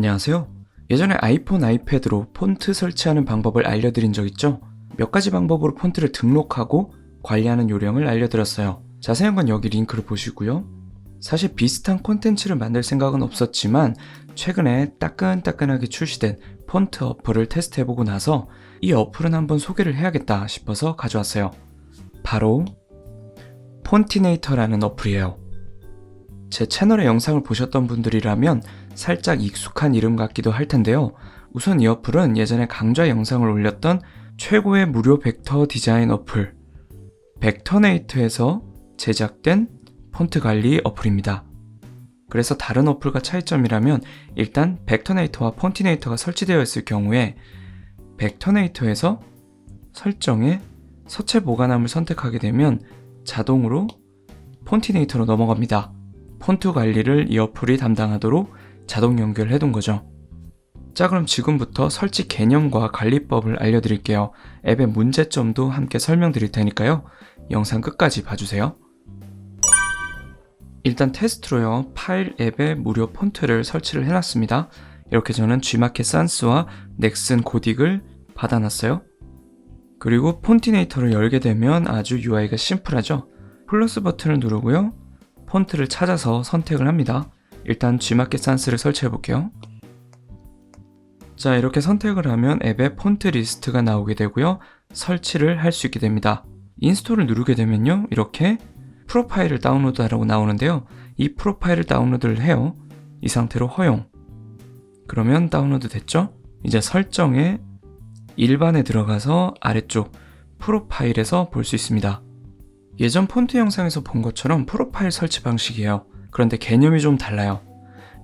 안녕하세요. 예전에 아이폰, 아이패드로 폰트 설치하는 방법을 알려드린 적 있죠? 몇 가지 방법으로 폰트를 등록하고 관리하는 요령을 알려드렸어요. 자세한 건 여기 링크를 보시고요. 사실 비슷한 콘텐츠를 만들 생각은 없었지만 최근에 따끈따끈하게 출시된 폰트 어플을 테스트해보고 나서 이 어플은 한번 소개를 해야겠다 싶어서 가져왔어요. 바로 폰티네이터라는 어플이에요. 제 채널의 영상을 보셨던 분들이라면 살짝 익숙한 이름 같기도 할 텐데요. 우선 이 어플은 예전에 강좌 영상을 올렸던 최고의 무료 벡터 디자인 어플 벡터네이터에서 제작된 폰트 관리 어플입니다. 그래서 다른 어플과 차이점이라면 일단 벡터네이터와 폰티네이터가 설치되어 있을 경우에 벡터네이터에서 설정에 서체 보관함을 선택하게 되면 자동으로 폰티네이터로 넘어갑니다. 폰트 관리를 이 어플이 담당하도록 자동 연결해 둔 거죠. 자, 그럼 지금부터 설치 개념과 관리법을 알려드릴게요. 앱의 문제점도 함께 설명드릴 테니까요. 영상 끝까지 봐주세요. 일단 테스트로요, 파일 앱에 무료 폰트를 설치를 해놨습니다. 이렇게 저는 G마켓 산스와 넥슨 고딕을 받아놨어요. 그리고 폰티네이터를 열게 되면 아주 UI가 심플하죠. 플러스 버튼을 누르고요, 폰트를 찾아서 선택을 합니다. 일단 G마켓 산스를 설치해 볼게요. 자, 이렇게 선택을 하면 앱에 폰트 리스트가 나오게 되고요, 설치를 할 수 있게 됩니다. 인스톨을 누르게 되면요, 이렇게 프로파일을 다운로드하라고 나오는데요, 이 프로파일을 다운로드를 해요. 이 상태로 허용. 그러면 다운로드 됐죠? 이제 설정에 일반에 들어가서 아래쪽 프로파일에서 볼 수 있습니다. 예전 폰트 영상에서 본 것처럼 프로파일 설치 방식이에요. 그런데 개념이 좀 달라요.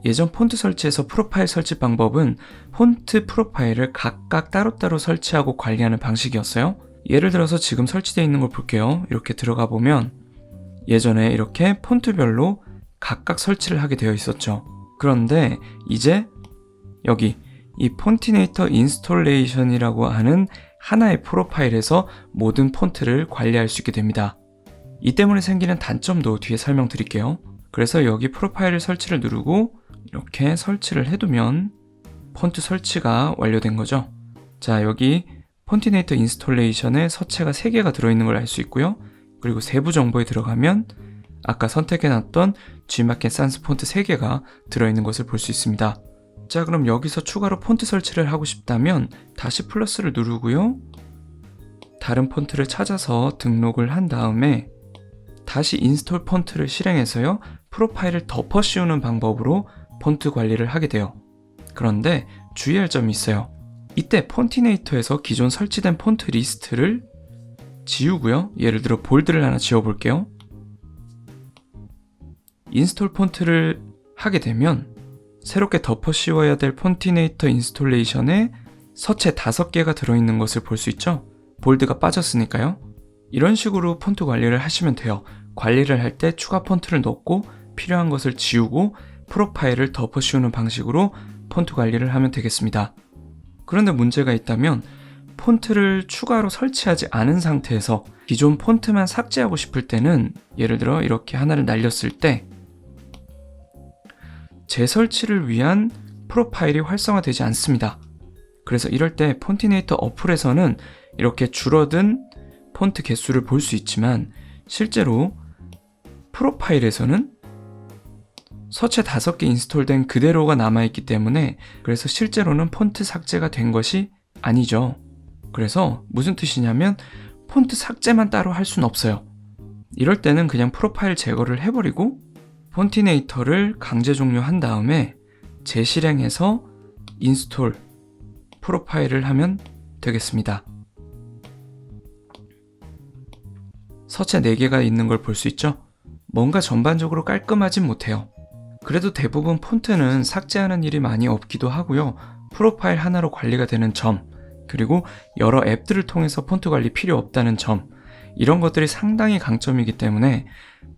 예전 폰트 설치에서 프로파일 설치 방법은 폰트 프로파일을 각각 따로따로 설치하고 관리하는 방식이었어요. 예를 들어서 지금 설치되어 있는 걸 볼게요. 이렇게 들어가 보면 예전에 이렇게 폰트별로 각각 설치를 하게 되어 있었죠. 그런데 이제 여기 이 폰티네이터 인스톨레이션이라고 하는 하나의 프로파일에서 모든 폰트를 관리할 수 있게 됩니다. 이 때문에 생기는 단점도 뒤에 설명드릴게요. 그래서 여기 프로파일을 설치를 누르고 이렇게 설치를 해두면 폰트 설치가 완료된 거죠. 자, 여기 폰티네이터 인스톨레이션에 서체가 3개가 들어있는 걸 알 수 있고요. 그리고 세부 정보에 들어가면 아까 선택해놨던 G마켓 산스 폰트 3개가 들어있는 것을 볼 수 있습니다. 자, 그럼 여기서 추가로 폰트 설치를 하고 싶다면 다시 플러스를 누르고요, 다른 폰트를 찾아서 등록을 한 다음에 다시 인스톨 폰트를 실행해서요, 프로파일을 덮어 씌우는 방법으로 폰트 관리를 하게 돼요. 그런데 주의할 점이 있어요. 이때 폰티네이터에서 기존 설치된 폰트 리스트를 지우고요, 예를 들어 볼드를 하나 지워볼게요. 인스톨 폰트를 하게 되면 새롭게 덮어 씌워야 될 폰티네이터 인스톨레이션에 서체 5개가 들어있는 것을 볼 수 있죠. 볼드가 빠졌으니까요. 이런 식으로 폰트 관리를 하시면 돼요. 관리를 할 때 추가 폰트를 넣고 필요한 것을 지우고 프로파일을 덮어 씌우는 방식으로 폰트 관리를 하면 되겠습니다. 그런데 문제가 있다면 폰트를 추가로 설치하지 않은 상태에서 기존 폰트만 삭제하고 싶을 때는, 예를 들어 이렇게 하나를 날렸을 때 재설치를 위한 프로파일이 활성화되지 않습니다. 그래서 이럴 때 폰티네이터 어플에서는 이렇게 줄어든 폰트 개수를 볼 수 있지만 실제로 프로파일에서는 서체 5개 인스톨된 그대로가 남아있기 때문에, 그래서 실제로는 폰트 삭제가 된 것이 아니죠. 그래서 무슨 뜻이냐면 폰트 삭제만 따로 할 수는 없어요. 이럴 때는 그냥 프로파일 제거를 해버리고 폰티네이터를 강제 종료한 다음에 재실행해서 인스톨 프로파일을 하면 되겠습니다. 서체 4개가 있는 걸 볼 수 있죠? 뭔가 전반적으로 깔끔하진 못해요. 그래도 대부분 폰트는 삭제하는 일이 많이 없기도 하고요. 프로파일 하나로 관리가 되는 점, 그리고 여러 앱들을 통해서 폰트 관리 필요 없다는 점, 이런 것들이 상당히 강점이기 때문에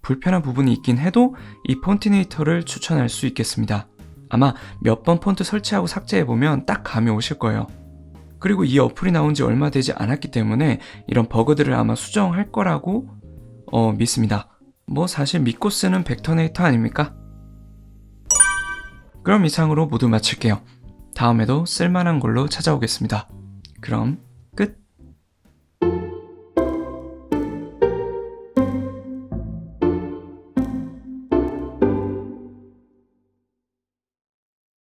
불편한 부분이 있긴 해도 이 폰티네이터를 추천할 수 있겠습니다. 아마 몇 번 폰트 설치하고 삭제해보면 딱 감이 오실 거예요. 그리고 이 어플이 나온 지 얼마 되지 않았기 때문에 이런 버그들을 아마 수정할 거라고 믿습니다. 뭐 사실 믿고 쓰는 벡터네이터 아닙니까? 그럼 이상으로 모두 마칠게요. 다음에도 쓸만한 걸로 찾아오겠습니다. 그럼